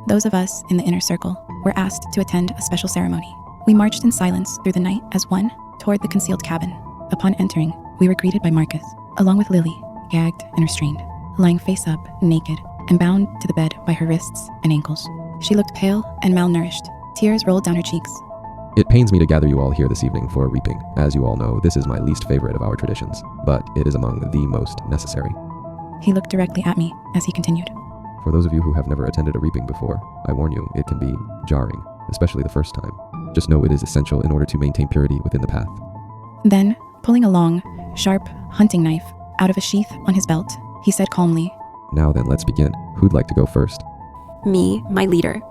those of us in the inner circle were asked to attend a special ceremony. We marched in silence through the night as one toward the concealed cabin. Upon entering, we were greeted by Marcus, along with Lily, gagged and restrained, lying face up, naked, and bound to the bed by her wrists and ankles. She looked pale and malnourished. Tears rolled down her cheeks. It pains me to gather you all here this evening for reaping. As you all know, this is my least favorite of our traditions, but it is among the most necessary. He looked directly at me as he continued. For those of you who have never attended a reaping before, I warn you, it can be jarring, especially the first time. Just know it is essential in order to maintain purity within the path. Then, pulling a long, sharp hunting knife out of a sheath on his belt, he said calmly, Now then, let's begin. Who'd like to go first? Me, my leader,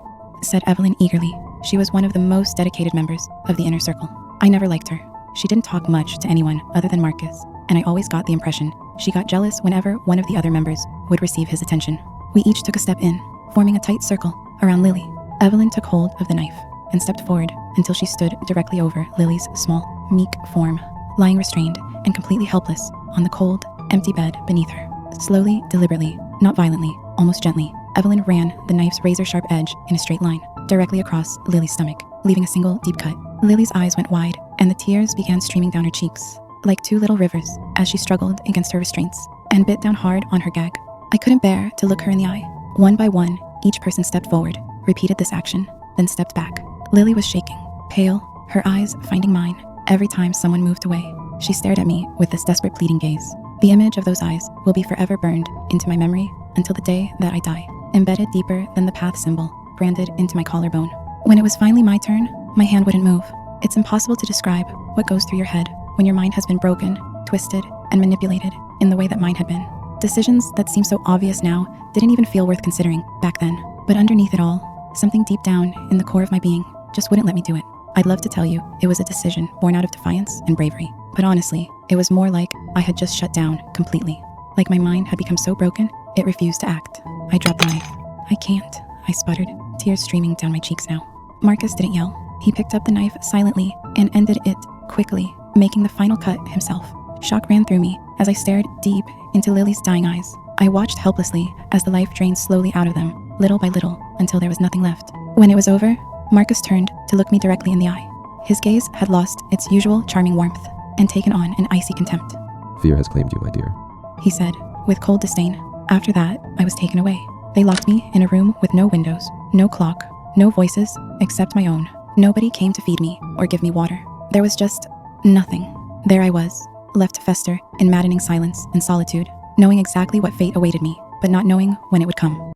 said Evelyn eagerly. She was one of the most dedicated members of the inner circle. I never liked her. She didn't talk much to anyone other than Marcus, and I always got the impression she got jealous whenever one of the other members would receive his attention. We each took a step in, forming a tight circle around Lily. Evelyn took hold of the knife and stepped forward until she stood directly over Lily's small, meek form, lying restrained and completely helpless on the cold, empty bed beneath her. Slowly, deliberately, not violently, almost gently, Evelyn ran the knife's razor-sharp edge in a straight line, directly across Lily's stomach, leaving a single deep cut. Lily's eyes went wide, and the tears began streaming down her cheeks, like two little rivers, as she struggled against her restraints, and bit down hard on her gag. I couldn't bear to look her in the eye. One by one, each person stepped forward, repeated this action, then stepped back. Lily was shaking, pale, her eyes finding mine. Every time someone moved away, she stared at me with this desperate pleading gaze. The image of those eyes will be forever burned into my memory until the day that I die, embedded deeper than the path symbol, branded into my collarbone. When it was finally my turn, my hand wouldn't move. It's impossible to describe what goes through your head when your mind has been broken, twisted, and manipulated in the way that mine had been. Decisions that seem so obvious now didn't even feel worth considering back then. But underneath it all, something deep down in the core of my being just wouldn't let me do it. I'd love to tell you it was a decision born out of defiance and bravery, but honestly, it was more like I had just shut down completely. Like my mind had become so broken, it refused to act. I dropped the knife. I can't, I sputtered, tears streaming down my cheeks now. Marcus didn't yell. He picked up the knife silently and ended it quickly, making the final cut himself. Shock ran through me as I stared deep into Lily's dying eyes. I watched helplessly as the life drained slowly out of them, little by little, until there was nothing left. When it was over, Marcus turned to look me directly in the eye. His gaze had lost its usual charming warmth and taken on an icy contempt. Fear has claimed you, my dear, he said, with cold disdain. After that, I was taken away. They locked me in a room with no windows, no clock, no voices except my own. Nobody came to feed me or give me water. There was just nothing. There I was, left to fester in maddening silence and solitude, knowing exactly what fate awaited me, but not knowing when it would come.